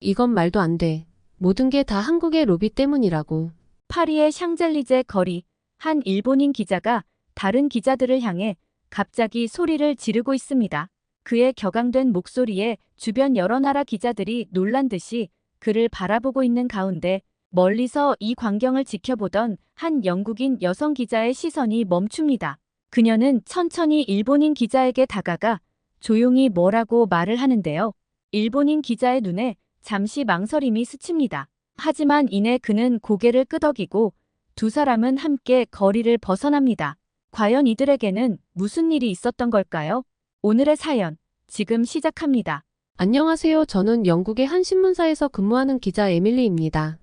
이건 말도 안 돼. 모든 게 다 한국의 로비 때문이라고. 파리의 샹젤리제 거리. 한 일본인 기자가 다른 기자들을 향해 갑자기 소리를 지르고 있습니다. 그의 격앙된 목소리에 주변 여러 나라 기자들이 놀란 듯이 그를 바라보고 있는 가운데 멀리서 이 광경을 지켜보던 한 영국인 여성 기자의 시선이 멈춥니다. 그녀는 천천히 일본인 기자에게 다가가 조용히 뭐라고 말을 하는데요. 일본인 기자의 눈에 잠시 망설임이 스칩니다. 하지만 이내 그는 고개를 끄덕이고 두 사람은 함께 거리를 벗어납니다. 과연 이들에게는 무슨 일이 있었던 걸까요? 오늘의 사연, 지금 시작합니다. 안녕하세요. 저는 영국의 한 신문사에서 근무하는 기자 에밀리입니다.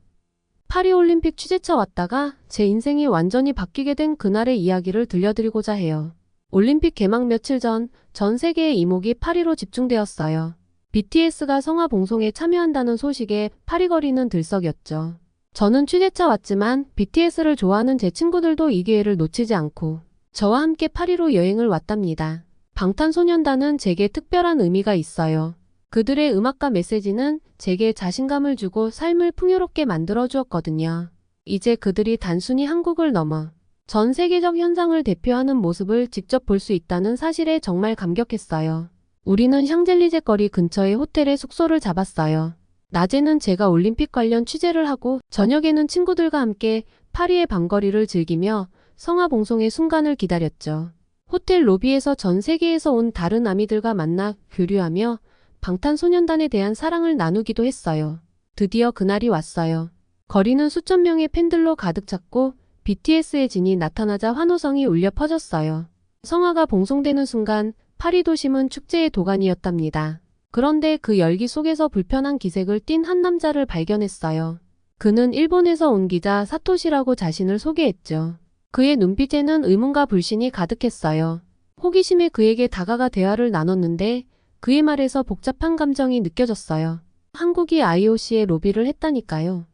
파리올림픽 취재차 왔다가 제 인생이 완전히 바뀌게 된 그날의 이야기를 들려드리고자 해요. 올림픽 개막 며칠 전 세계의 이목이 파리로 집중되었어요. BTS가 성화 봉송에 참여한다는 소식에 파리 거리는 들썩였죠. 저는 취재차 왔지만 BTS를 좋아하는 제 친구들도 이 기회를 놓치지 않고 저와 함께 파리로 여행을 왔답니다. 방탄소년단은 제게 특별한 의미가 있어요. 그들의 음악과 메시지는 제게 자신감을 주고 삶을 풍요롭게 만들어 주었거든요. 이제 그들이 단순히 한국을 넘어 전 세계적 현상을 대표하는 모습을 직접 볼 수 있다는 사실에 정말 감격했어요. 우리는 샹젤리제 거리 근처의 호텔에 숙소를 잡았어요. 낮에는 제가 올림픽 관련 취재를 하고 저녁에는 친구들과 함께 파리의 밤거리를 즐기며 성화 봉송의 순간을 기다렸죠. 호텔 로비에서 전 세계에서 온 다른 아미들과 만나 교류하며 방탄소년단에 대한 사랑을 나누기도 했어요. 드디어 그날이 왔어요. 거리는 수천 명의 팬들로 가득 찼고 BTS의 진이 나타나자 환호성이 울려 퍼졌어요. 성화가 봉송되는 순간 파리 도심은 축제의 도가니였답니다. 그런데 그 열기 속에서 불편한 기색을 띤 한 남자를 발견했어요. 그는 일본에서 온 기자 사토시라고 자신을 소개했죠. 그의 눈빛에는 의문과 불신이 가득했어요. 호기심에 그에게 다가가 대화를 나눴는데 그의 말에서 복잡한 감정이 느껴졌어요. 한국이 IOC에 로비를 했다니까요.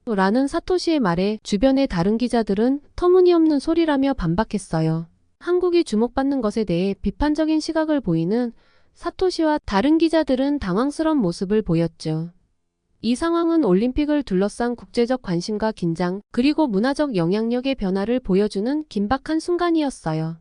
라는 사토시의 말에 주변의 다른 기자들은 터무니없는 소리라며 반박했어요. 한국이 주목받는 것에 대해 비판적인 시각을 보이는 사토시와 다른 기자들은 당황스러운 모습을 보였죠. 이 상황은 올림픽을 둘러싼 국제적 관심과 긴장, 그리고 문화적 영향력의 변화를 보여주는 긴박한 순간이었어요.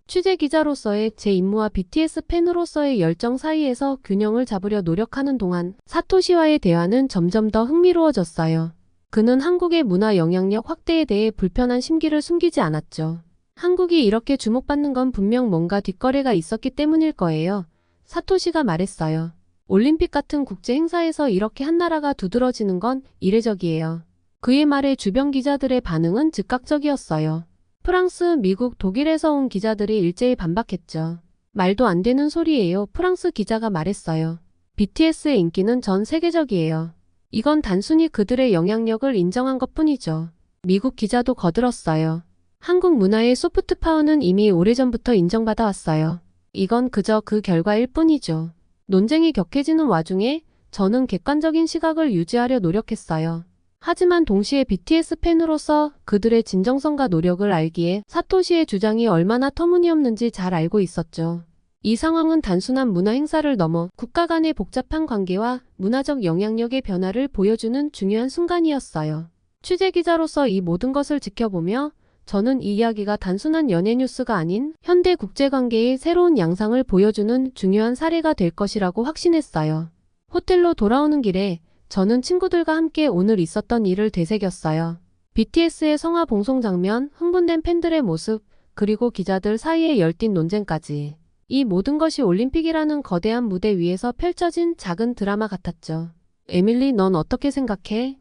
취재 기자로서의 제 임무와 BTS 팬으로서의 열정 사이에서 균형을 잡으려 노력하는 동안 사토시와의 대화는 점점 더 흥미로워졌어요. 그는 한국의 문화 영향력 확대에 대해 불편한 심기를 숨기지 않았죠. 한국이 이렇게 주목받는 건 분명 뭔가 뒷거래가 있었기 때문일 거예요. 사토시가 말했어요. 올림픽 같은 국제 행사에서 이렇게 한 나라가 두드러지는 건 이례적이에요. 그의 말에 주변 기자들의 반응은 즉각적이었어요. 프랑스, 미국, 독일에서 온 기자들이 일제히 반박했죠. 말도 안 되는 소리예요. 프랑스 기자가 말했어요. BTS의 인기는 전 세계적이에요. 이건 단순히 그들의 영향력을 인정한 것뿐이죠. 미국 기자도 거들었어요. 한국 문화의 소프트 파워는 이미 오래전부터 인정받아 왔어요. 이건 그저 그 결과일 뿐이죠. 논쟁이 격해지는 와중에 저는 객관적인 시각을 유지하려 노력했어요. 하지만 동시에 BTS 팬으로서 그들의 진정성과 노력을 알기에 사토시의 주장이 얼마나 터무니없는지 잘 알고 있었죠. 이 상황은 단순한 문화 행사를 넘어 국가 간의 복잡한 관계와 문화적 영향력의 변화를 보여주는 중요한 순간이었어요. 취재기자로서 이 모든 것을 지켜보며 저는 이 이야기가 단순한 연예 뉴스가 아닌 현대 국제관계의 새로운 양상을 보여주는 중요한 사례가 될 것이라고 확신했어요. 호텔로 돌아오는 길에 저는 친구들과 함께 오늘 있었던 일을 되새겼어요. BTS의 성화 봉송 장면, 흥분된 팬들의 모습, 그리고 기자들 사이의 열띤 논쟁까지. 이 모든 것이 올림픽이라는 거대한 무대 위에서 펼쳐진 작은 드라마 같았죠. 에밀리, 넌 어떻게 생각해?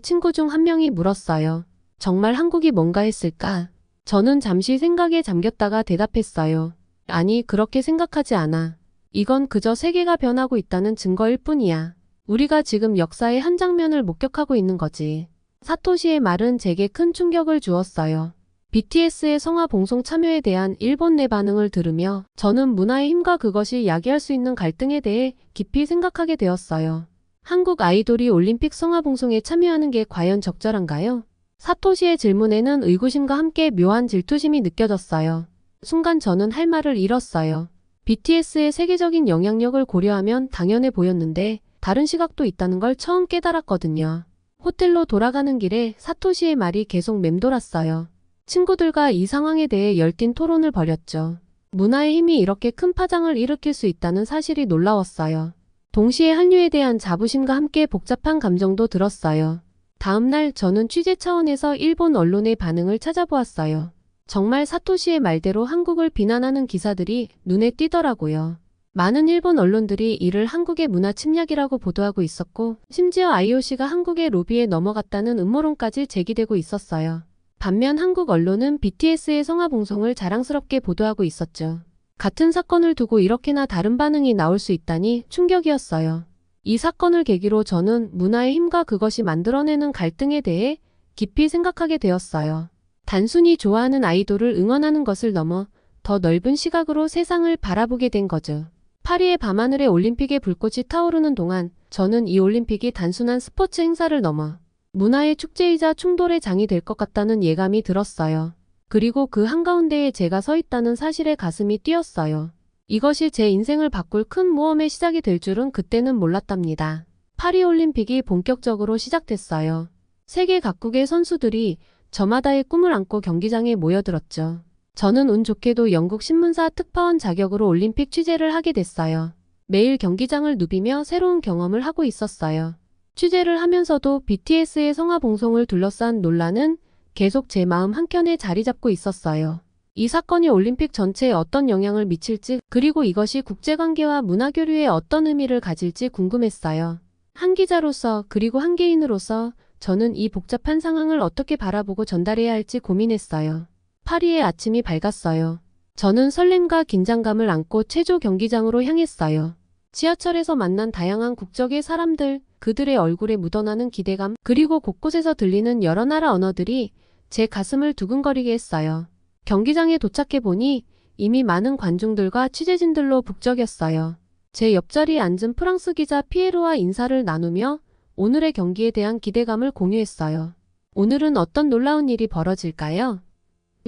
친구 중 한 명이 물었어요. 정말 한국이 뭔가 했을까? 저는 잠시 생각에 잠겼다가 대답했어요. 아니, 그렇게 생각하지 않아. 이건 그저 세계가 변하고 있다는 증거일 뿐이야. 우리가 지금 역사의 한 장면을 목격하고 있는 거지. 사토시의 말은 제게 큰 충격을 주었어요. BTS의 성화 봉송 참여에 대한 일본 내 반응을 들으며 저는 문화의 힘과 그것이 야기할 수 있는 갈등에 대해 깊이 생각하게 되었어요. 한국 아이돌이 올림픽 성화 봉송에 참여하는 게 과연 적절한가요? 사토시의 질문에는 의구심과 함께 묘한 질투심이 느껴졌어요. 순간 저는 할 말을 잃었어요. BTS의 세계적인 영향력을 고려하면 당연해 보였는데 다른 시각도 있다는 걸 처음 깨달았거든요. 호텔로 돌아가는 길에 사토시의 말이 계속 맴돌았어요. 친구들과 이 상황에 대해 열띤 토론을 벌였죠. 문화의 힘이 이렇게 큰 파장을 일으킬 수 있다는 사실이 놀라웠어요. 동시에 한류에 대한 자부심과 함께 복잡한 감정도 들었어요. 다음 날 저는 취재 차원에서 일본 언론의 반응을 찾아보았어요. 정말 사토시의 말대로 한국을 비난하는 기사들이 눈에 띄더라고요. 많은 일본 언론들이 이를 한국의 문화 침략이라고 보도하고 있었고, 심지어 IOC가 한국의 로비에 넘어갔다는 음모론까지 제기되고 있었어요. 반면 한국 언론은 BTS의 성화봉송을 자랑스럽게 보도하고 있었죠. 같은 사건을 두고 이렇게나 다른 반응이 나올 수 있다니 충격이었어요. 이 사건을 계기로 저는 문화의 힘과 그것이 만들어내는 갈등에 대해 깊이 생각하게 되었어요. 단순히 좋아하는 아이돌을 응원하는 것을 넘어 더 넓은 시각으로 세상을 바라보게 된 거죠. 파리의 밤하늘에 올림픽의 불꽃이 타오르는 동안 저는 이 올림픽이 단순한 스포츠 행사를 넘어 문화의 축제이자 충돌의 장이 될 것 같다는 예감이 들었어요. 그리고 그 한가운데에 제가 서 있다는 사실에 가슴이 뛰었어요. 이것이 제 인생을 바꿀 큰 모험의 시작이 될 줄은 그때는 몰랐답니다. 파리올림픽이 본격적으로 시작됐어요. 세계 각국의 선수들이 저마다의 꿈을 안고 경기장에 모여들었죠. 저는 운 좋게도 영국 신문사 특파원 자격으로 올림픽 취재를 하게 됐어요. 매일 경기장을 누비며 새로운 경험을 하고 있었어요. 취재를 하면서도 BTS의 성화봉송을 둘러싼 논란은 계속 제 마음 한켠에 자리 잡고 있었어요. 이 사건이 올림픽 전체에 어떤 영향을 미칠지, 그리고 이것이 국제관계와 문화교류에 어떤 의미를 가질지 궁금했어요. 한 기자로서, 그리고 한 개인으로서 저는 이 복잡한 상황을 어떻게 바라보고 전달해야 할지 고민했어요. 파리의 아침이 밝았어요. 저는 설렘과 긴장감을 안고 체조 경기장으로 향했어요. 지하철에서 만난 다양한 국적의 사람들, 그들의 얼굴에 묻어나는 기대감, 그리고 곳곳에서 들리는 여러 나라 언어들이 제 가슴을 두근거리게 했어요. 경기장에 도착해 보니 이미 많은 관중들과 취재진들로 북적였어요. 제 옆자리에 앉은 프랑스 기자 피에르와 인사를 나누며 오늘의 경기에 대한 기대감을 공유했어요. 오늘은 어떤 놀라운 일이 벌어질까요?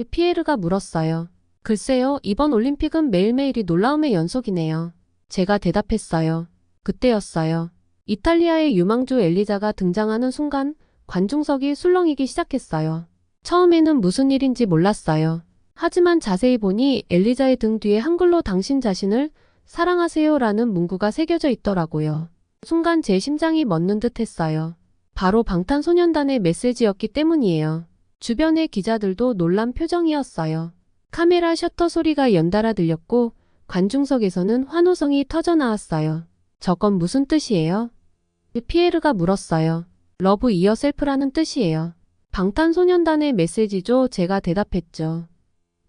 피에르가 물었어요. 글쎄요, 이번 올림픽은 매일매일이 놀라움의 연속이네요. 제가 대답했어요. 그때였어요. 이탈리아의 유망주 엘리자가 등장하는 순간 관중석이 술렁이기 시작했어요. 처음에는 무슨 일인지 몰랐어요. 하지만 자세히 보니 엘리자의 등 뒤에 한글로 당신 자신을 사랑하세요라는 문구가 새겨져 있더라고요. 순간 제 심장이 멎는 듯 했어요. 바로 방탄소년단의 메시지였기 때문이에요. 주변의 기자들도 놀란 표정이었어요. 카메라 셔터 소리가 연달아 들렸고 관중석에서는 환호성이 터져나왔어요. 저건 무슨 뜻이에요? 피에르가 물었어요. 러브 이어셀프라는 뜻이에요. 방탄소년단의 메시지죠. 제가 대답했죠.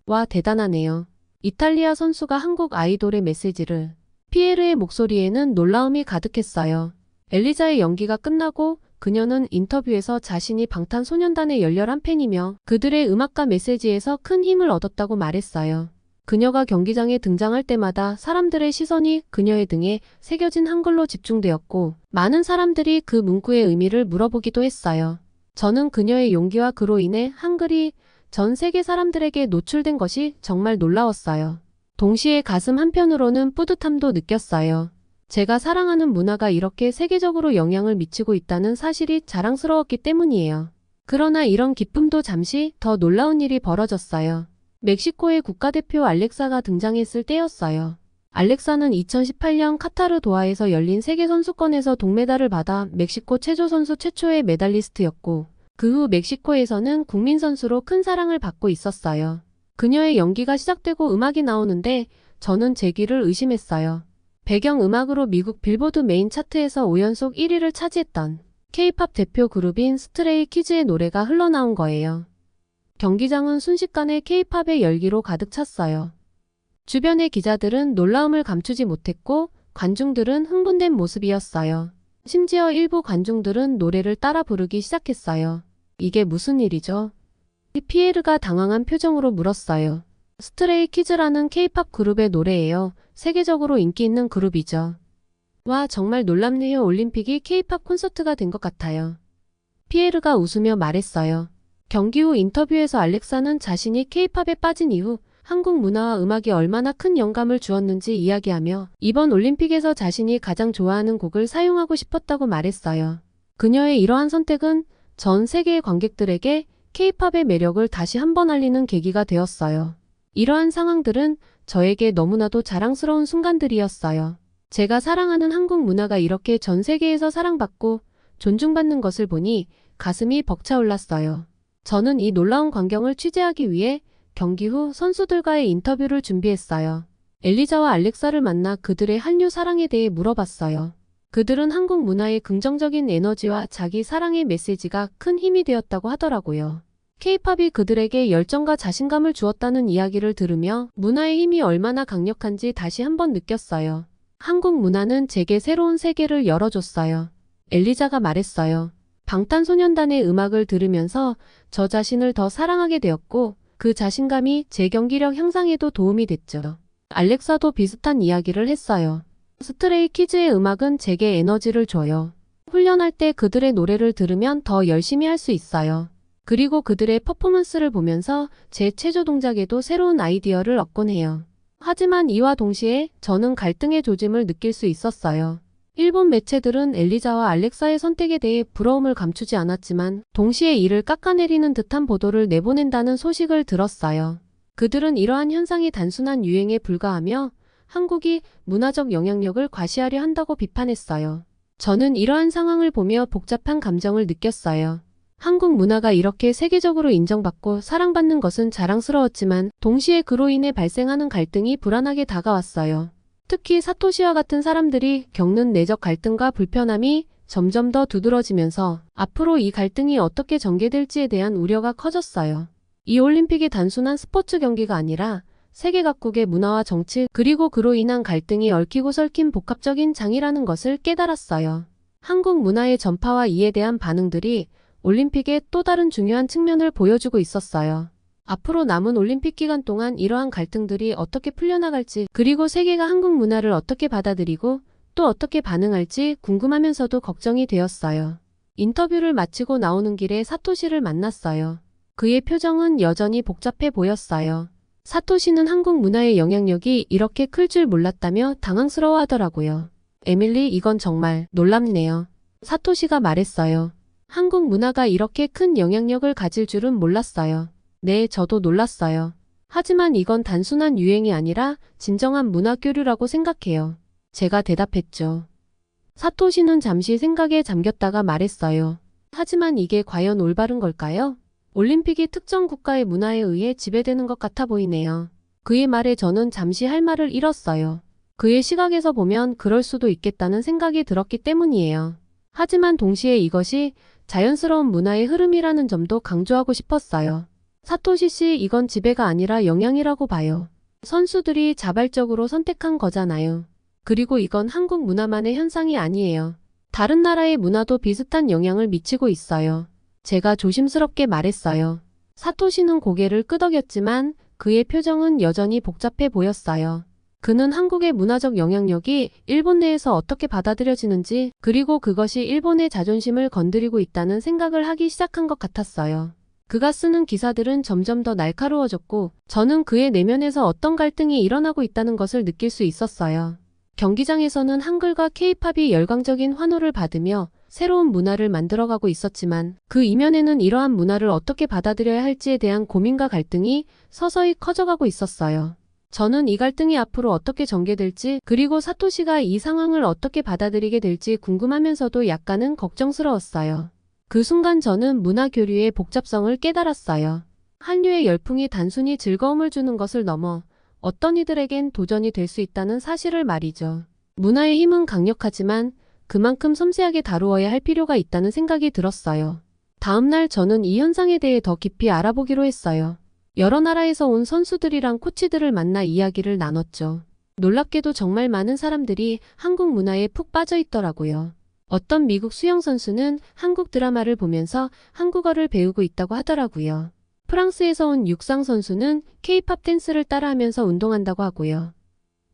와, 대단하네요. 이탈리아 선수가 한국 아이돌의 메시지를. 피에르의 목소리에는 놀라움이 가득했어요. 엘리자의 연기가 끝나고 그녀는 인터뷰에서 자신이 방탄소년단의 열렬한 팬이며 그들의 음악과 메시지에서 큰 힘을 얻었다고 말했어요. 그녀가 경기장에 등장할 때마다 사람들의 시선이 그녀의 등에 새겨진 한글로 집중되었고 많은 사람들이 그 문구의 의미를 물어보기도 했어요. 저는 그녀의 용기와 그로 인해 한글이 전 세계 사람들에게 노출된 것이 정말 놀라웠어요. 동시에 가슴 한편으로는 뿌듯함도 느꼈어요. 제가 사랑하는 문화가 이렇게 세계적으로 영향을 미치고 있다는 사실이 자랑스러웠기 때문이에요. 그러나 이런 기쁨도 잠시 더 놀라운 일이 벌어졌어요. 멕시코의 국가대표 알렉사가 등장했을 때였어요. 알렉사는 2018년 카타르 도하에서 열린 세계선수권에서 동메달을 받아 멕시코 체조 선수 최초의 메달리스트였고 그 후 멕시코에서는 국민선수로 큰 사랑을 받고 있었어요. 그녀의 연기가 시작되고 음악이 나오는데 저는 제 귀를 의심했어요. 배경음악으로 미국 빌보드 메인 차트에서 5연속 1위를 차지했던 K-팝 대표 그룹인 스트레이 키즈의 노래가 흘러나온 거예요. 경기장은 순식간에 K-팝의 열기로 가득 찼어요. 주변의 기자들은 놀라움을 감추지 못했고 관중들은 흥분된 모습이었어요. 심지어 일부 관중들은 노래를 따라 부르기 시작했어요. 이게 무슨 일이죠? 피에르가 당황한 표정으로 물었어요. 스트레이 키즈라는 K-팝 그룹의 노래예요. 세계적으로 인기 있는 그룹이죠. 와, 정말 놀랍네요. 올림픽이 K-팝 콘서트가 된 것 같아요. 피에르가 웃으며 말했어요. 경기 후 인터뷰에서 알렉사는 자신이 K-팝에 빠진 이후 한국 문화와 음악이 얼마나 큰 영감을 주었는지 이야기하며 이번 올림픽에서 자신이 가장 좋아하는 곡을 사용하고 싶었다고 말했어요. 그녀의 이러한 선택은 전 세계의 관객들에게 K-팝의 매력을 다시 한번 알리는 계기가 되었어요. 이러한 상황들은 저에게 너무나도 자랑스러운 순간들이었어요. 제가 사랑하는 한국 문화가 이렇게 전 세계에서 사랑받고 존중받는 것을 보니 가슴이 벅차올랐어요. 저는 이 놀라운 광경을 취재하기 위해 경기 후 선수들과의 인터뷰를 준비했어요. 엘리자와 알렉사를 만나 그들의 한류 사랑에 대해 물어봤어요. 그들은 한국 문화의 긍정적인 에너지와 자기 사랑의 메시지가 큰 힘이 되었다고 하더라고요. K-팝이 그들에게 열정과 자신감을 주었다는 이야기를 들으며 문화의 힘이 얼마나 강력한지 다시 한번 느꼈어요. 한국 문화는 제게 새로운 세계를 열어줬어요. 엘리자가 말했어요. 방탄소년단의 음악을 들으면서 저 자신을 더 사랑하게 되었고 그 자신감이 제 경기력 향상에도 도움이 됐죠. 알렉사도 비슷한 이야기를 했어요. 스트레이 키즈의 음악은 제게 에너지를 줘요. 훈련할 때 그들의 노래를 들으면 더 열심히 할 수 있어요. 그리고 그들의 퍼포먼스를 보면서 제 체조 동작에도 새로운 아이디어를 얻곤 해요. 하지만 이와 동시에 저는 갈등의 조짐을 느낄 수 있었어요. 일본 매체들은 엘리자와 알렉사의 선택에 대해 부러움을 감추지 않았지만 동시에 이를 깎아내리는 듯한 보도를 내보낸다는 소식을 들었어요. 그들은 이러한 현상이 단순한 유행에 불과하며 한국이 문화적 영향력을 과시하려 한다고 비판했어요. 저는 이러한 상황을 보며 복잡한 감정을 느꼈어요. 한국 문화가 이렇게 세계적으로 인정받고 사랑받는 것은 자랑스러웠지만 동시에 그로 인해 발생하는 갈등이 불안하게 다가왔어요. 특히 사토시와 같은 사람들이 겪는 내적 갈등과 불편함이 점점 더 두드러지면서 앞으로 이 갈등이 어떻게 전개될지에 대한 우려가 커졌어요. 이 올림픽이 단순한 스포츠 경기가 아니라 세계 각국의 문화와 정치 그리고 그로 인한 갈등이 얽히고 설킨 복합적인 장이라는 것을 깨달았어요. 한국 문화의 전파와 이에 대한 반응들이 올림픽의 또 다른 중요한 측면을 보여주고 있었어요. 앞으로 남은 올림픽 기간 동안 이러한 갈등들이 어떻게 풀려나갈지 그리고 세계가 한국 문화를 어떻게 받아들이고 또 어떻게 반응할지 궁금하면서도 걱정이 되었어요. 인터뷰를 마치고 나오는 길에 사토시를 만났어요. 그의 표정은 여전히 복잡해 보였어요. 사토시는 한국 문화의 영향력이 이렇게 클 줄 몰랐다며 당황스러워하더라고요. 에밀리, 이건 정말 놀랍네요. 사토시가 말했어요. 한국 문화가 이렇게 큰 영향력을 가질 줄은 몰랐어요. 네, 저도 놀랐어요. 하지만 이건 단순한 유행이 아니라 진정한 문화 교류라고 생각해요. 제가 대답했죠. 사토시는 잠시 생각에 잠겼다가 말했어요. 하지만 이게 과연 올바른 걸까요? 올림픽이 특정 국가의 문화에 의해 지배되는 것 같아 보이네요. 그의 말에 저는 잠시 할 말을 잃었어요. 그의 시각에서 보면 그럴 수도 있겠다는 생각이 들었기 때문이에요. 하지만 동시에 이것이 자연스러운 문화의 흐름이라는 점도 강조하고 싶었어요. 사토시 씨, 이건 지배가 아니라 영향이라고 봐요. 선수들이 자발적으로 선택한 거잖아요. 그리고 이건 한국 문화만의 현상이 아니에요. 다른 나라의 문화도 비슷한 영향을 미치고 있어요. 제가 조심스럽게 말했어요. 사토시는 고개를 끄덕였지만 그의 표정은 여전히 복잡해 보였어요. 그는 한국의 문화적 영향력이 일본 내에서 어떻게 받아들여지는지 그리고 그것이 일본의 자존심을 건드리고 있다는 생각을 하기 시작한 것 같았어요. 그가 쓰는 기사들은 점점 더 날카로워졌고 저는 그의 내면에서 어떤 갈등이 일어나고 있다는 것을 느낄 수 있었어요. 경기장에서는 한글과 K-팝이 열광적인 환호를 받으며 새로운 문화를 만들어가고 있었지만 그 이면에는 이러한 문화를 어떻게 받아들여야 할지에 대한 고민과 갈등이 서서히 커져가고 있었어요. 저는 이 갈등이 앞으로 어떻게 전개될지 그리고 사토시가 이 상황을 어떻게 받아들이게 될지 궁금하면서도 약간은 걱정스러웠어요. 그 순간 저는 문화 교류의 복잡성을 깨달았어요. 한류의 열풍이 단순히 즐거움을 주는 것을 넘어 어떤 이들에겐 도전이 될 수 있다는 사실을 말이죠. 문화의 힘은 강력하지만 그만큼 섬세하게 다루어야 할 필요가 있다는 생각이 들었어요. 다음 날 저는 이 현상에 대해 더 깊이 알아보기로 했어요. 여러 나라에서 온 선수들이랑 코치들을 만나 이야기를 나눴죠. 놀랍게도 정말 많은 사람들이 한국 문화에 푹 빠져 있더라고요. 어떤 미국 수영 선수는 한국 드라마를 보면서 한국어를 배우고 있다고 하더라고요. 프랑스에서 온 육상 선수는 K-팝 댄스를 따라하면서 운동한다고 하고요.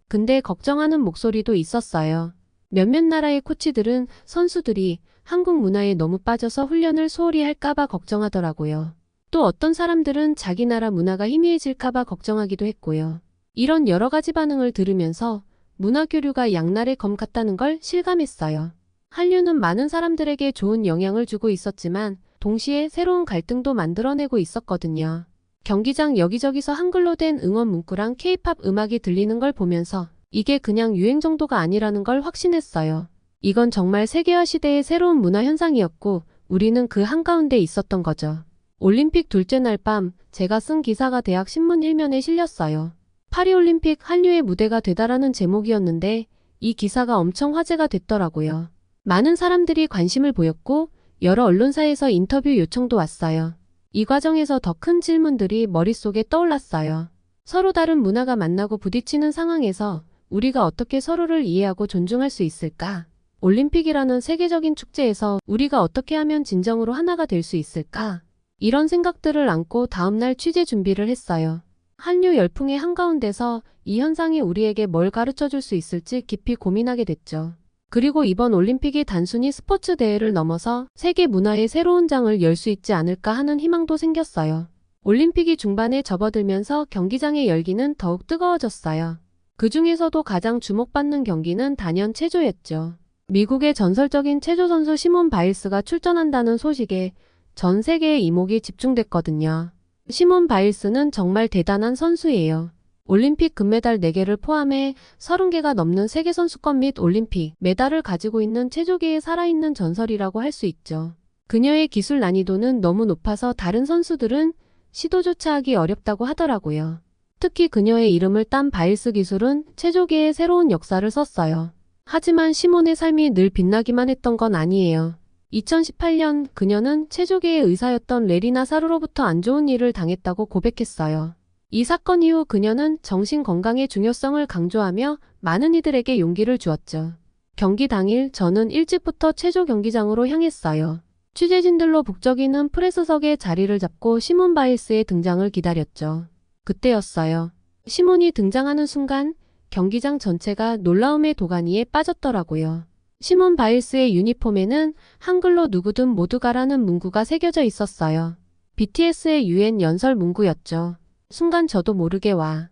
근데 걱정하는 목소리도 있었어요. 몇몇 나라의 코치들은 선수들이 한국 문화에 너무 빠져서 훈련을 소홀히 할까봐 걱정하더라고요. 또 어떤 사람들은 자기 나라 문화가 희미해질까봐 걱정하기도 했고요. 이런 여러 가지 반응을 들으면서 문화 교류가 양날의 검 같다는 걸 실감했어요. 한류는 많은 사람들에게 좋은 영향을 주고 있었지만 동시에 새로운 갈등도 만들어내고 있었거든요. 경기장 여기저기서 한글로 된 응원 문구랑 K-팝 음악이 들리는 걸 보면서 이게 그냥 유행 정도가 아니라는 걸 확신했어요. 이건 정말 세계화 시대의 새로운 문화 현상이었고 우리는 그 한가운데 있었던 거죠. 올림픽 둘째 날 밤 제가 쓴 기사가 대학 신문 1면에 실렸어요. 파리올림픽 한류의 무대가 되다라는 제목이었는데 이 기사가 엄청 화제가 됐더라고요. 많은 사람들이 관심을 보였고 여러 언론사에서 인터뷰 요청도 왔어요. 이 과정에서 더 큰 질문들이 머릿속에 떠올랐어요. 서로 다른 문화가 만나고 부딪히는 상황에서 우리가 어떻게 서로를 이해하고 존중할 수 있을까? 올림픽이라는 세계적인 축제에서 우리가 어떻게 하면 진정으로 하나가 될 수 있을까? 이런 생각들을 안고 다음날 취재 준비를 했어요. 한류 열풍의 한가운데서 이 현상이 우리에게 뭘 가르쳐 줄 수 있을지 깊이 고민하게 됐죠. 그리고 이번 올림픽이 단순히 스포츠 대회를 넘어서 세계 문화의 새로운 장을 열 수 있지 않을까 하는 희망도 생겼어요. 올림픽이 중반에 접어들면서 경기장의 열기는 더욱 뜨거워졌어요. 그 중에서도 가장 주목받는 경기는 단연 체조였죠. 미국의 전설적인 체조 선수 시몬 바일스가 출전한다는 소식에 전 세계의 이목이 집중됐거든요. 시몬 바일스는 정말 대단한 선수예요. 올림픽 금메달 4개를 포함해 30개가 넘는 세계선수권 및 올림픽 메달을 가지고 있는 체조계의 살아있는 전설이라고 할 수 있죠. 그녀의 기술 난이도는 너무 높아서 다른 선수들은 시도조차 하기 어렵다고 하더라고요. 특히 그녀의 이름을 딴 바일스 기술은 체조계에 새로운 역사를 썼어요. 하지만 시몬의 삶이 늘 빛나기만 했던 건 아니에요. 2018년 그녀는 체조계의 의사였던 레리나 사루로부터 안 좋은 일을 당했다고 고백했어요. 이 사건 이후 그녀는 정신 건강의 중요성을 강조하며 많은 이들에게 용기를 주었죠. 경기 당일 저는 일찍부터 체조 경기장으로 향했어요. 취재진들로 북적이는 프레스석에 자리를 잡고 시몬 바일스의 등장을 기다렸죠. 그때였어요. 시몬이 등장하는 순간 경기장 전체가 놀라움의 도가니에 빠졌더라고요. 시몬 바일스의 유니폼에는 한글로 누구든 모두 가라는 문구가 새겨져 있었어요. BTS의 UN 연설 문구였죠. 순간 저도 모르게 와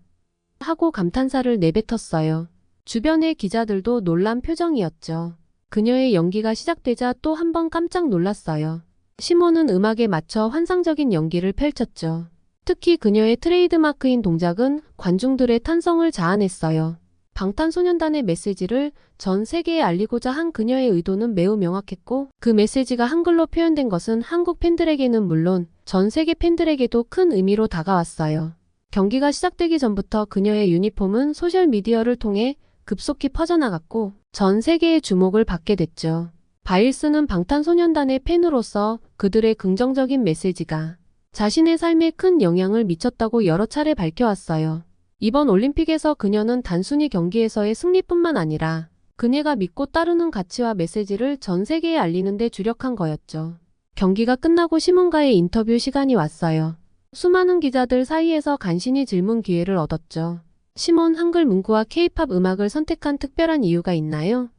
하고 감탄사를 내뱉었어요. 주변의 기자들도 놀란 표정이었죠. 그녀의 연기가 시작되자 또 한 번 깜짝 놀랐어요. 시몬은 음악에 맞춰 환상적인 연기를 펼쳤죠. 특히 그녀의 트레이드마크인 동작은 관중들의 탄성을 자아냈어요. 방탄소년단의 메시지를 전 세계에 알리고자 한 그녀의 의도는 매우 명확했고 그 메시지가 한글로 표현된 것은 한국 팬들에게는 물론 전 세계 팬들에게도 큰 의미로 다가왔어요. 경기가 시작되기 전부터 그녀의 유니폼은 소셜미디어를 통해 급속히 퍼져나갔고 전 세계의 주목을 받게 됐죠. 바일스는 방탄소년단의 팬으로서 그들의 긍정적인 메시지가 자신의 삶에 큰 영향을 미쳤다고 여러 차례 밝혀왔어요. 이번 올림픽에서 그녀는 단순히 경기에서의 승리뿐만 아니라 그녀가 믿고 따르는 가치와 메시지를 전 세계에 알리는 데 주력한 거였죠. 경기가 끝나고 시몬과의 인터뷰 시간이 왔어요. 수많은 기자들 사이에서 간신히 질문 기회를 얻었죠. 시몬 한글 문구와 K-팝 음악을 선택한 특별한 이유가 있나요?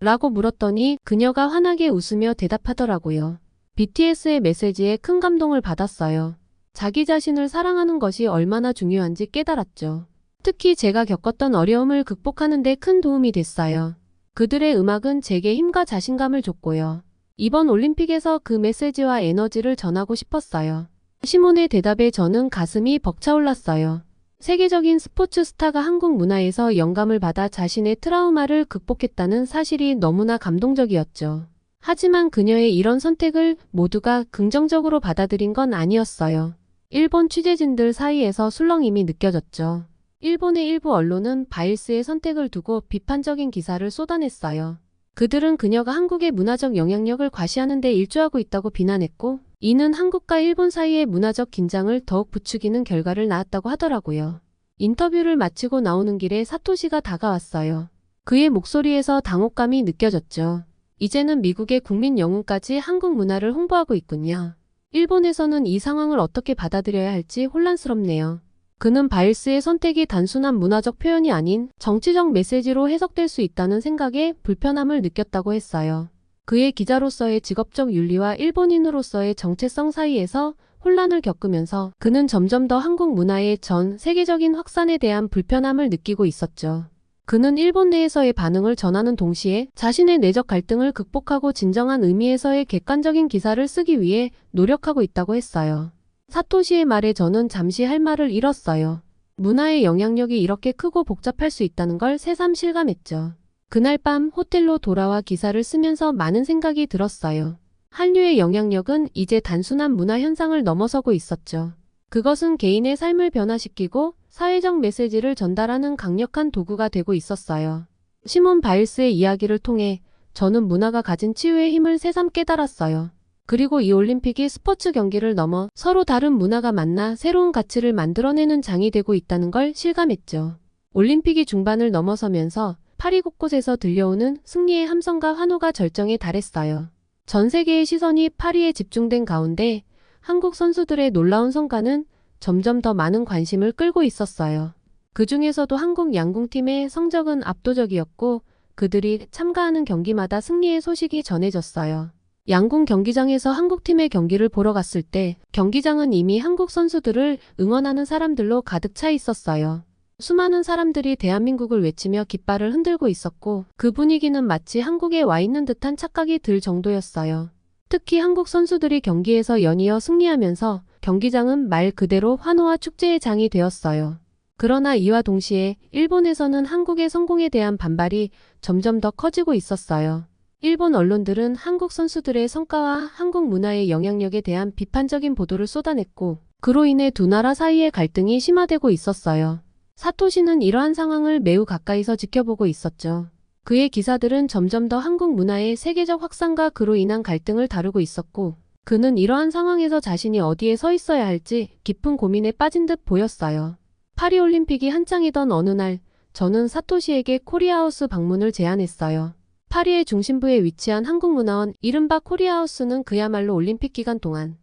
라고 물었더니 그녀가 환하게 웃으며 대답하더라고요. BTS의 메시지에 큰 감동을 받았어요. 자기 자신을 사랑하는 것이 얼마나 중요한지 깨달았죠. 특히 제가 겪었던 어려움을 극복하는 데 큰 도움이 됐어요. 그들의 음악은 제게 힘과 자신감을 줬고요. 이번 올림픽에서 그 메시지와 에너지를 전하고 싶었어요. 시몬의 대답에 저는 가슴이 벅차올랐어요. 세계적인 스포츠 스타가 한국 문화에서 영감을 받아 자신의 트라우마를 극복했다는 사실이 너무나 감동적이었죠. 하지만 그녀의 이런 선택을 모두가 긍정적으로 받아들인 건 아니었어요. 일본 취재진들 사이에서 술렁임이 느껴졌죠. 일본의 일부 언론은 바일스의 선택을 두고 비판적인 기사를 쏟아냈어요. 그들은 그녀가 한국의 문화적 영향력을 과시하는 데 일조하고 있다고 비난했고 이는 한국과 일본 사이의 문화적 긴장을 더욱 부추기는 결과를 낳았다고 하더라고요. 인터뷰를 마치고 나오는 길에 사토시가 다가왔어요. 그의 목소리에서 당혹감이 느껴졌죠. 이제는 미국의 국민 영웅까지 한국 문화를 홍보하고 있군요. 일본에서는 이 상황을 어떻게 받아들여야 할지 혼란스럽네요. 그는 바일스의 선택이 단순한 문화적 표현이 아닌 정치적 메시지로 해석될 수 있다는 생각에 불편함을 느꼈다고 했어요. 그의 기자로서의 직업적 윤리와 일본인으로서의 정체성 사이에서 혼란을 겪으면서 그는 점점 더 한국 문화의 전 세계적인 확산에 대한 불편함을 느끼고 있었죠. 그는 일본 내에서의 반응을 전하는 동시에 자신의 내적 갈등을 극복하고 진정한 의미에서의 객관적인 기사를 쓰기 위해 노력하고 있다고 했어요. 사토시의 말에 저는 잠시 할 말을 잃었어요. 문화의 영향력이 이렇게 크고 복잡할 수 있다는 걸 새삼 실감했죠. 그날 밤 호텔로 돌아와 기사를 쓰면서 많은 생각이 들었어요. 한류의 영향력은 이제 단순한 문화 현상을 넘어서고 있었죠. 그것은 개인의 삶을 변화시키고 사회적 메시지를 전달하는 강력한 도구가 되고 있었어요. 시몬 바일스의 이야기를 통해 저는 문화가 가진 치유의 힘을 새삼 깨달았어요. 그리고 이 올림픽이 스포츠 경기를 넘어 서로 다른 문화가 만나 새로운 가치를 만들어내는 장이 되고 있다는 걸 실감했죠. 올림픽이 중반을 넘어서면서 파리 곳곳에서 들려오는 승리의 함성과 환호가 절정에 달했어요. 전 세계의 시선이 파리에 집중된 가운데 한국 선수들의 놀라운 성과는 점점 더 많은 관심을 끌고 있었어요. 그 중에서도 한국 양궁팀의 성적은 압도적이었고 그들이 참가하는 경기마다 승리의 소식이 전해졌어요. 양궁 경기장에서 한국팀의 경기를 보러 갔을 때 경기장은 이미 한국 선수들을 응원하는 사람들로 가득 차 있었어요. 수많은 사람들이 대한민국을 외치며 깃발을 흔들고 있었고 그 분위기는 마치 한국에 와 있는 듯한 착각이 들 정도였어요. 특히 한국 선수들이 경기에서 연이어 승리하면서 경기장은 말 그대로 환호와 축제의 장이 되었어요. 그러나 이와 동시에 일본에서는 한국의 성공에 대한 반발이 점점 더 커지고 있었어요. 일본 언론들은 한국 선수들의 성과와 한국 문화의 영향력에 대한 비판적인 보도를 쏟아냈고 그로 인해 두 나라 사이의 갈등이 심화되고 있었어요. 사토시는 이러한 상황을 매우 가까이서 지켜보고 있었죠. 그의 기사들은 점점 더 한국 문화의 세계적 확산과 그로 인한 갈등을 다루고 있었고 그는 이러한 상황에서 자신이 어디에 서 있어야 할지 깊은 고민에 빠진 듯 보였어요. 파리올림픽이 한창이던 어느 날 저는 사토시에게 코리아하우스 방문을 제안했어요. 파리의 중심부에 위치한 한국문화원 이른바 코리아하우스는 그야말로 올림픽 기간 동안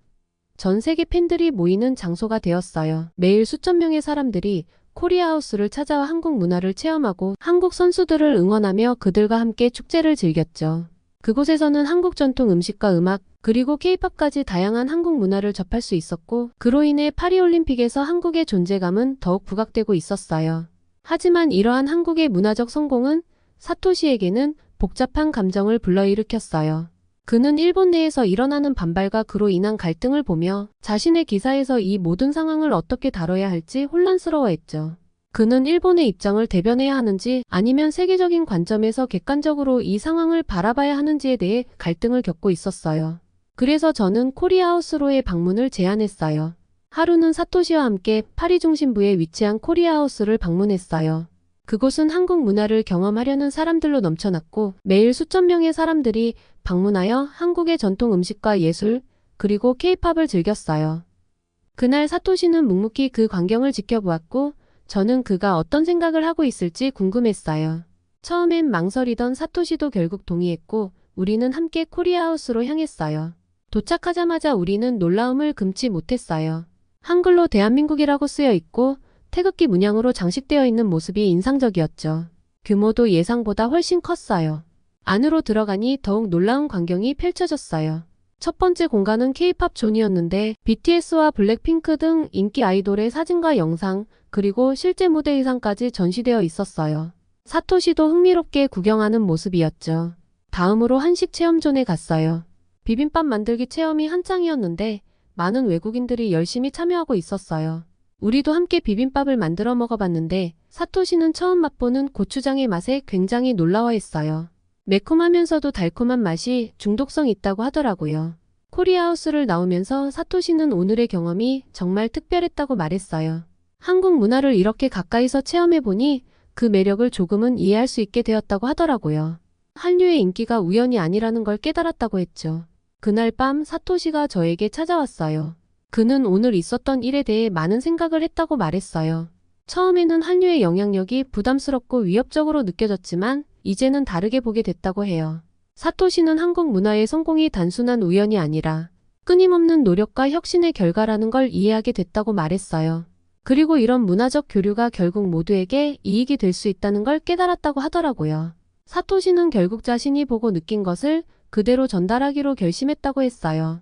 전 세계 팬들이 모이는 장소가 되었어요. 매일 수천 명의 사람들이 코리아하우스를 찾아와 한국 문화를 체험하고 한국 선수들을 응원하며 그들과 함께 축제를 즐겼죠. 그곳에서는 한국 전통 음식과 음악, 그리고 케이팝까지 다양한 한국 문화를 접할 수 있었고 그로 인해 파리올림픽에서 한국의 존재감은 더욱 부각되고 있었어요. 하지만 이러한 한국의 문화적 성공은 사토시에게는 복잡한 감정을 불러일으켰어요. 그는 일본 내에서 일어나는 반발과 그로 인한 갈등을 보며 자신의 기사에서 이 모든 상황을 어떻게 다뤄야 할지 혼란스러워했죠. 그는 일본의 입장을 대변해야 하는지 아니면 세계적인 관점에서 객관적으로 이 상황을 바라봐야 하는지에 대해 갈등을 겪고 있었어요. 그래서 저는 코리아하우스로의 방문을 제안했어요. 하루는 사토시와 함께 파리 중심부에 위치한 코리아하우스를 방문했어요. 그곳은 한국 문화를 경험하려는 사람들로 넘쳐났고 매일 수천 명의 사람들이 방문하여 한국의 전통 음식과 예술, 그리고 케이팝을 즐겼어요. 그날 사토시는 묵묵히 그 광경을 지켜보았고 저는 그가 어떤 생각을 하고 있을지 궁금했어요. 처음엔 망설이던 사토시도 결국 동의했고 우리는 함께 코리아하우스로 향했어요. 도착하자마자 우리는 놀라움을 금치 못했어요. 한글로 대한민국이라고 쓰여 있고 태극기 문양으로 장식되어 있는 모습이 인상적이었죠. 규모도 예상보다 훨씬 컸어요. 안으로 들어가니 더욱 놀라운 광경이 펼쳐졌어요. 첫 번째 공간은 K-팝 존이었는데 BTS와 블랙핑크 등 인기 아이돌의 사진과 영상, 그리고 실제 무대 의상까지 전시되어 있었어요. 사토시도 흥미롭게 구경하는 모습이었죠. 다음으로 한식 체험존에 갔어요. 비빔밥 만들기 체험이 한창이었는데 많은 외국인들이 열심히 참여하고 있었어요. 우리도 함께 비빔밥을 만들어 먹어봤는데 사토시는 처음 맛보는 고추장의 맛에 굉장히 놀라워했어요. 매콤하면서도 달콤한 맛이 중독성 있다고 하더라고요. 코리아하우스를 나오면서 사토시는 오늘의 경험이 정말 특별했다고 말했어요. 한국 문화를 이렇게 가까이서 체험해보니 그 매력을 조금은 이해할 수 있게 되었다고 하더라고요. 한류의 인기가 우연이 아니라는 걸 깨달았다고 했죠. 그날 밤 사토시가 저에게 찾아왔어요. 그는 오늘 있었던 일에 대해 많은 생각을 했다고 말했어요. 처음에는 한류의 영향력이 부담스럽고 위협적으로 느껴졌지만 이제는 다르게 보게 됐다고 해요. 사토시는 한국 문화의 성공이 단순한 우연이 아니라 끊임없는 노력과 혁신의 결과라는 걸 이해하게 됐다고 말했어요. 그리고 이런 문화적 교류가 결국 모두에게 이익이 될 수 있다는 걸 깨달았다고 하더라고요. 사토시는 결국 자신이 보고 느낀 것을 그대로 전달하기로 결심했다고 했어요.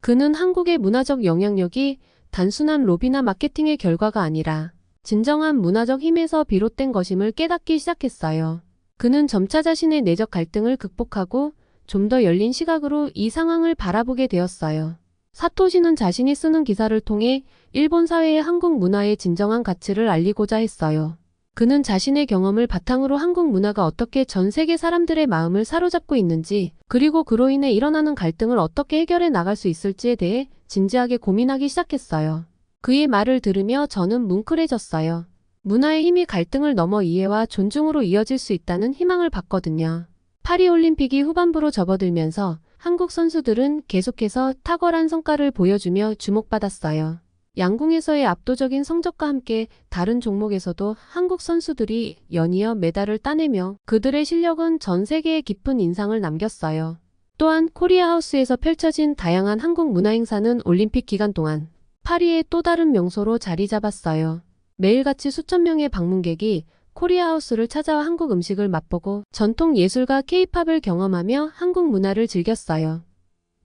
그는 한국의 문화적 영향력이 단순한 로비나 마케팅의 결과가 아니라 진정한 문화적 힘에서 비롯된 것임을 깨닫기 시작했어요. 그는 점차 자신의 내적 갈등을 극복하고 좀 더 열린 시각으로 이 상황을 바라보게 되었어요. 사토시는 자신이 쓰는 기사를 통해 일본 사회에 한국 문화의 진정한 가치를 알리고자 했어요. 그는 자신의 경험을 바탕으로 한국 문화가 어떻게 전 세계 사람들의 마음을 사로잡고 있는지, 그리고 그로 인해 일어나는 갈등을 어떻게 해결해 나갈 수 있을지에 대해 진지하게 고민하기 시작했어요. 그의 말을 들으며 저는 뭉클해졌어요. 문화의 힘이 갈등을 넘어 이해와 존중으로 이어질 수 있다는 희망을 봤거든요. 파리올림픽이 후반부로 접어들면서 한국 선수들은 계속해서 탁월한 성과를 보여주며 주목받았어요. 양궁에서의 압도적인 성적과 함께 다른 종목에서도 한국 선수들이 연이어 메달을 따내며 그들의 실력은 전 세계에 깊은 인상을 남겼어요. 또한 코리아하우스에서 펼쳐진 다양한 한국 문화 행사는 올림픽 기간 동안 파리의 또 다른 명소로 자리 잡았어요. 매일같이 수천 명의 방문객이 코리아하우스를 찾아와 한국 음식을 맛보고 전통 예술과 케이팝을 경험하며 한국 문화를 즐겼어요.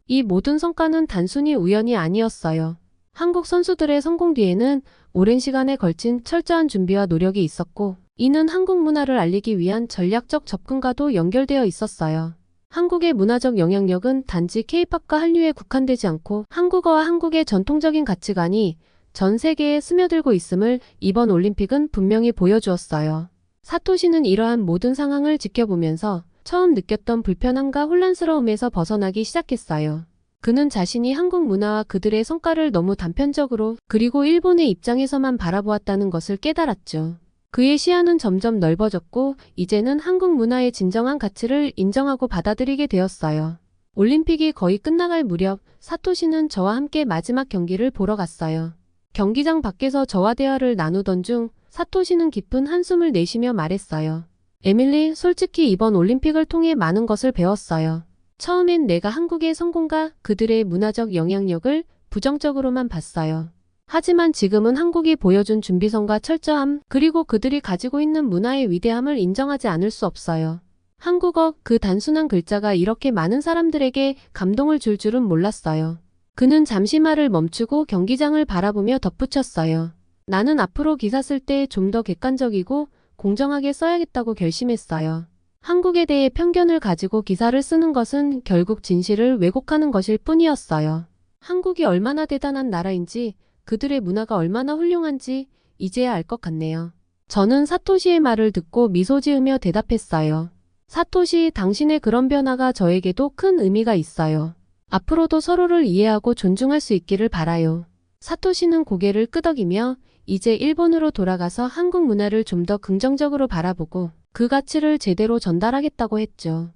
이 모든 성과는 단순히 우연이 아니었어요. 한국 선수들의 성공 뒤에는 오랜 시간에 걸친 철저한 준비와 노력이 있었고, 이는 한국 문화를 알리기 위한 전략적 접근과도 연결되어 있었어요. 한국의 문화적 영향력은 단지 케이팝과 한류에 국한되지 않고 한국어와 한국의 전통적인 가치관이 전 세계에 스며들고 있음을 이번 올림픽은 분명히 보여주었어요. 사토시는 이러한 모든 상황을 지켜보면서 처음 느꼈던 불편함과 혼란스러움에서 벗어나기 시작했어요. 그는 자신이 한국 문화와 그들의 성과를 너무 단편적으로 그리고 일본의 입장에서만 바라보았다는 것을 깨달았죠. 그의 시야는 점점 넓어졌고 이제는 한국 문화의 진정한 가치를 인정하고 받아들이게 되었어요. 올림픽이 거의 끝나갈 무렵 사토시는 저와 함께 마지막 경기를 보러 갔어요. 경기장 밖에서 저와 대화를 나누던 중 사토시는 깊은 한숨을 내쉬며 말했어요. 에밀리, 솔직히 이번 올림픽을 통해 많은 것을 배웠어요. 처음엔 내가 한국의 성공과 그들의 문화적 영향력을 부정적으로만 봤어요. 하지만 지금은 한국이 보여준 준비성과 철저함, 그리고 그들이 가지고 있는 문화의 위대함을 인정하지 않을 수 없어요. 한국어, 그 단순한 글자가 이렇게 많은 사람들에게 감동을 줄 줄은 몰랐어요. 그는 잠시 말을 멈추고 경기장을 바라보며 덧붙였어요. 나는 앞으로 기사 쓸 때 좀 더 객관적이고 공정하게 써야겠다고 결심했어요. 한국에 대해 편견을 가지고 기사를 쓰는 것은 결국 진실을 왜곡하는 것일 뿐이었어요. 한국이 얼마나 대단한 나라인지, 그들의 문화가 얼마나 훌륭한지 이제야 알 것 같네요. 저는 사토시의 말을 듣고 미소 지으며 대답했어요. 사토시, 당신의 그런 변화가 저에게도 큰 의미가 있어요. 앞으로도 서로를 이해하고 존중할 수 있기를 바라요. 사토시는 고개를 끄덕이며 이제 일본으로 돌아가서 한국 문화를 좀 더 긍정적으로 바라보고 그 가치를 제대로 전달하겠다고 했죠.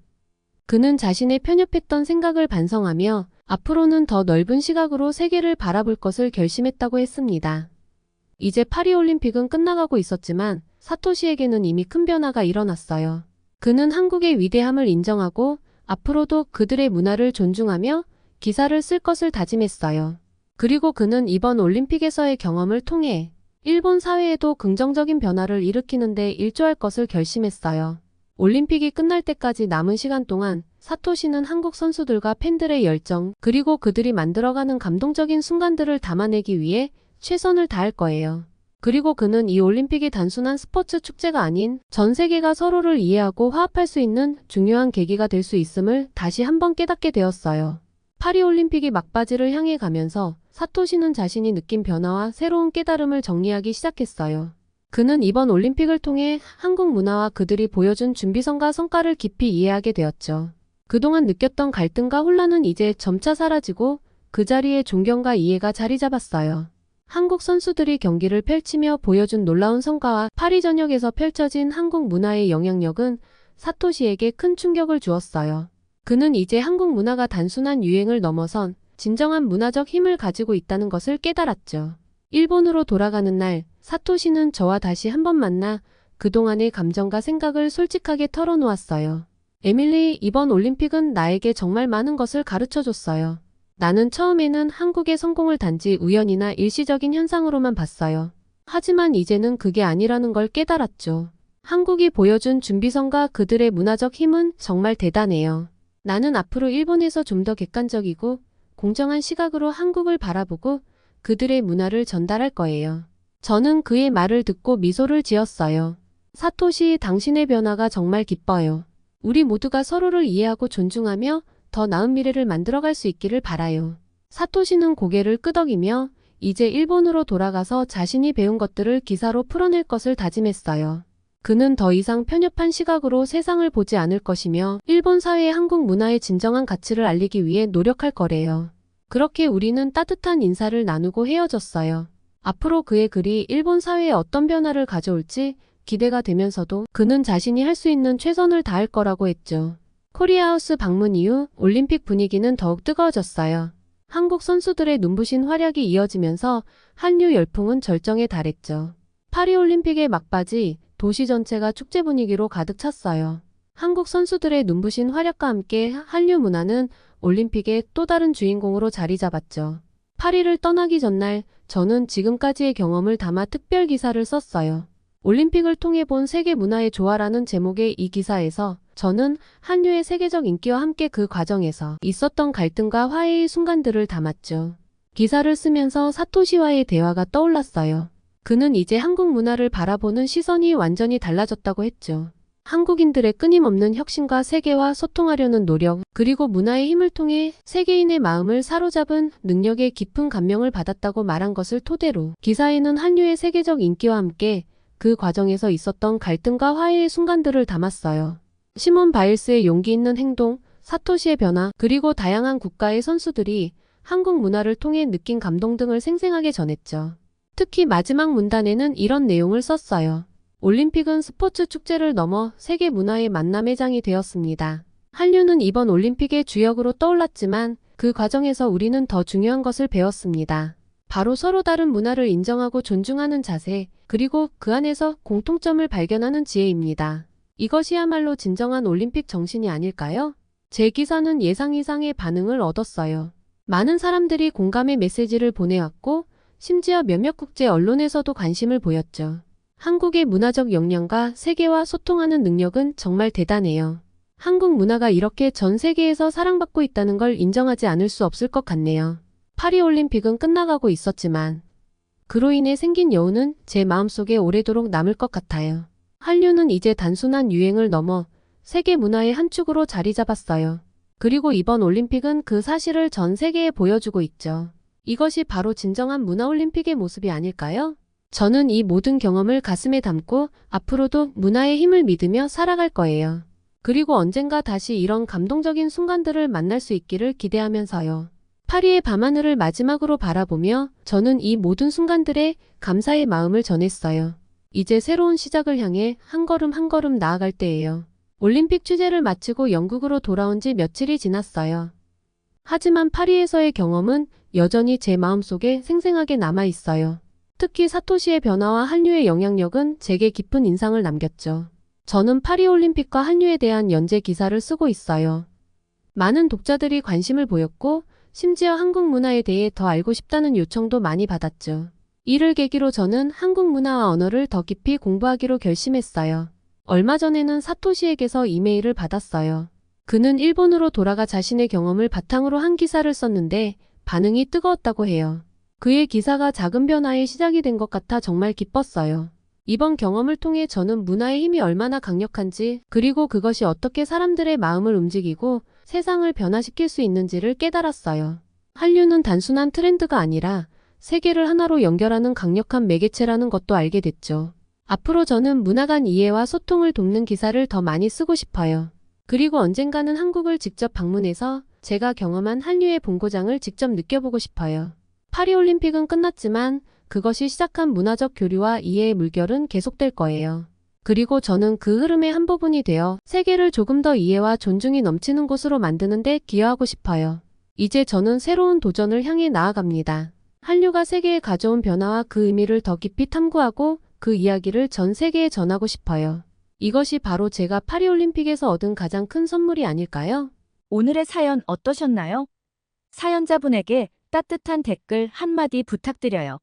그는 자신의 편협했던 생각을 반성하며 앞으로는 더 넓은 시각으로 세계를 바라볼 것을 결심했다고 했습니다. 이제 파리올림픽은 끝나가고 있었지만 사토시에게는 이미 큰 변화가 일어났어요. 그는 한국의 위대함을 인정하고 앞으로도 그들의 문화를 존중하며 기사를 쓸 것을 다짐했어요. 그리고 그는 이번 올림픽에서의 경험을 통해 일본 사회에도 긍정적인 변화를 일으키는 데 일조할 것을 결심했어요. 올림픽이 끝날 때까지 남은 시간 동안 사토시는 한국 선수들과 팬들의 열정, 그리고 그들이 만들어가는 감동적인 순간들을 담아내기 위해 최선을 다할 거예요. 그리고 그는 이 올림픽이 단순한 스포츠 축제가 아닌 전 세계가 서로를 이해하고 화합할 수 있는 중요한 계기가 될 수 있음을 다시 한번 깨닫게 되었어요. 파리올림픽이 막바지를 향해 가면서 사토시는 자신이 느낀 변화와 새로운 깨달음을 정리하기 시작했어요. 그는 이번 올림픽을 통해 한국 문화와 그들이 보여준 준비성과 성과를 깊이 이해하게 되었죠. 그동안 느꼈던 갈등과 혼란은 이제 점차 사라지고 그 자리에 존경과 이해가 자리 잡았어요. 한국 선수들이 경기를 펼치며 보여준 놀라운 성과와 파리 전역에서 펼쳐진 한국 문화의 영향력은 사토시에게 큰 충격을 주었어요. 그는 이제 한국 문화가 단순한 유행을 넘어선 진정한 문화적 힘을 가지고 있다는 것을 깨달았죠. 일본으로 돌아가는 날, 사토시는 저와 다시 한번 만나 그동안의 감정과 생각을 솔직하게 털어놓았어요. 에밀리, 이번 올림픽은 나에게 정말 많은 것을 가르쳐줬어요. 나는 처음에는 한국의 성공을 단지 우연이나 일시적인 현상으로만 봤어요. 하지만 이제는 그게 아니라는 걸 깨달았죠. 한국이 보여준 준비성과 그들의 문화적 힘은 정말 대단해요. 나는 앞으로 일본에서 좀 더 객관적이고 공정한 시각으로 한국을 바라보고 그들의 문화를 전달할 거예요. 저는 그의 말을 듣고 미소를 지었어요. 사토시, 당신의 변화가 정말 기뻐요. 우리 모두가 서로를 이해하고 존중하며 더 나은 미래를 만들어갈 수 있기를 바라요. 사토시는 고개를 끄덕이며 이제 일본으로 돌아가서 자신이 배운 것들을 기사로 풀어낼 것을 다짐했어요. 그는 더 이상 편협한 시각으로 세상을 보지 않을 것이며 일본 사회의 한국 문화의 진정한 가치를 알리기 위해 노력할 거래요. 그렇게 우리는 따뜻한 인사를 나누고 헤어졌어요. 앞으로 그의 글이 일본 사회에 어떤 변화를 가져올지 기대가 되면서도 그는 자신이 할 수 있는 최선을 다할 거라고 했죠. 코리아하우스 방문 이후 올림픽 분위기는 더욱 뜨거워졌어요. 한국 선수들의 눈부신 활약이 이어지면서 한류 열풍은 절정에 달했죠. 파리올림픽의 막바지 도시 전체가 축제 분위기로 가득 찼어요. 한국 선수들의 눈부신 활약과 함께 한류 문화는 올림픽의 또 다른 주인공으로 자리 잡았죠. 파리를 떠나기 전날 저는 지금까지의 경험을 담아 특별 기사를 썼어요. 올림픽을 통해 본 세계 문화의 조화라는 제목의 이 기사에서 저는 한류의 세계적 인기와 함께 그 과정에서 있었던 갈등과 화해의 순간들을 담았죠. 기사를 쓰면서 사토시와의 대화가 떠올랐어요. 그는 이제 한국 문화를 바라보는 시선이 완전히 달라졌다고 했죠. 한국인들의 끊임없는 혁신과 세계와 소통하려는 노력, 그리고 문화의 힘을 통해 세계인의 마음을 사로잡은 능력에 깊은 감명을 받았다고 말한 것을 토대로 기사에는 한류의 세계적 인기와 함께 그 과정에서 있었던 갈등과 화해의 순간들을 담았어요. 시몬 바일스의 용기 있는 행동, 사토시의 변화, 그리고 다양한 국가의 선수들이 한국 문화를 통해 느낀 감동 등을 생생하게 전했죠. 특히 마지막 문단에는 이런 내용을 썼어요. 올림픽은 스포츠 축제를 넘어 세계 문화의 만남의 장이 되었습니다. 한류는 이번 올림픽의 주역으로 떠올랐지만 그 과정에서 우리는 더 중요한 것을 배웠습니다. 바로 서로 다른 문화를 인정하고 존중하는 자세, 그리고 그 안에서 공통점을 발견하는 지혜입니다. 이것이야말로 진정한 올림픽 정신이 아닐까요? 제 기사는 예상 이상의 반응을 얻었어요. 많은 사람들이 공감의 메시지를 보내왔고 심지어 몇몇 국제 언론에서도 관심을 보였죠. 한국의 문화적 역량과 세계와 소통하는 능력은 정말 대단해요. 한국 문화가 이렇게 전 세계에서 사랑받고 있다는 걸 인정하지 않을 수 없을 것 같네요. 파리올림픽은 끝나가고 있었지만 그로 인해 생긴 여운은 제 마음속에 오래도록 남을 것 같아요. 한류는 이제 단순한 유행을 넘어 세계 문화의 한 축으로 자리 잡았어요. 그리고 이번 올림픽은 그 사실을 전 세계에 보여주고 있죠. 이것이 바로 진정한 문화올림픽의 모습이 아닐까요? 저는 이 모든 경험을 가슴에 담고 앞으로도 문화의 힘을 믿으며 살아갈 거예요. 그리고 언젠가 다시 이런 감동적인 순간들을 만날 수 있기를 기대하면서요. 파리의 밤하늘을 마지막으로 바라보며 저는 이 모든 순간들에 감사의 마음을 전했어요. 이제 새로운 시작을 향해 한 걸음 한 걸음 나아갈 때예요. 올림픽 취재를 마치고 영국으로 돌아온 지 며칠이 지났어요. 하지만 파리에서의 경험은 여전히 제 마음속에 생생하게 남아 있어요. 특히 사토시의 변화와 한류의 영향력은 제게 깊은 인상을 남겼죠. 저는 파리올림픽과 한류에 대한 연재 기사를 쓰고 있어요. 많은 독자들이 관심을 보였고 심지어 한국 문화에 대해 더 알고 싶다는 요청도 많이 받았죠. 이를 계기로 저는 한국 문화와 언어를 더 깊이 공부하기로 결심했어요. 얼마 전에는 사토시에게서 이메일을 받았어요. 그는 일본으로 돌아가 자신의 경험을 바탕으로 한 기사를 썼는데 반응이 뜨거웠다고 해요. 그의 기사가 작은 변화의 시작이 된 것 같아 정말 기뻤어요. 이번 경험을 통해 저는 문화의 힘이 얼마나 강력한지, 그리고 그것이 어떻게 사람들의 마음을 움직이고 세상을 변화시킬 수 있는지를 깨달았어요. 한류는 단순한 트렌드가 아니라 세계를 하나로 연결하는 강력한 매개체라는 것도 알게 됐죠. 앞으로 저는 문화 간 이해와 소통을 돕는 기사를 더 많이 쓰고 싶어요. 그리고 언젠가는 한국을 직접 방문해서 제가 경험한 한류의 본고장을 직접 느껴보고 싶어요. 파리올림픽은 끝났지만 그것이 시작한 문화적 교류와 이해의 물결은 계속될 거예요. 그리고 저는 그 흐름의 한 부분이 되어 세계를 조금 더 이해와 존중이 넘치는 곳으로 만드는 데 기여하고 싶어요. 이제 저는 새로운 도전을 향해 나아갑니다. 한류가 세계에 가져온 변화와 그 의미를 더 깊이 탐구하고 그 이야기를 전 세계에 전하고 싶어요. 이것이 바로 제가 파리올림픽에서 얻은 가장 큰 선물이 아닐까요? 오늘의 사연 어떠셨나요? 사연자분에게 따뜻한 댓글 한마디 부탁드려요.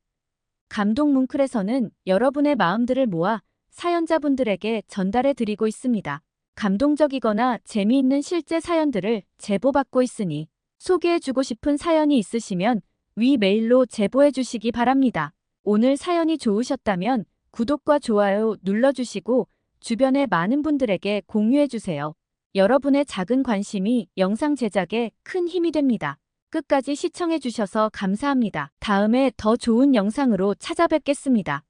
감동 뭉클에서는 여러분의 마음들을 모아 사연자분들에게 전달해 드리고 있습니다. 감동적이거나 재미있는 실제 사연들을 제보받고 있으니 소개해주고 싶은 사연이 있으시면 위 메일로 제보해 주시기 바랍니다. 오늘 사연이 좋으셨다면 구독과 좋아요 눌러주시고 주변의 많은 분들에게 공유해 주세요. 여러분의 작은 관심이 영상 제작에 큰 힘이 됩니다. 끝까지 시청해 주셔서 감사합니다. 다음에 더 좋은 영상으로 찾아뵙겠습니다.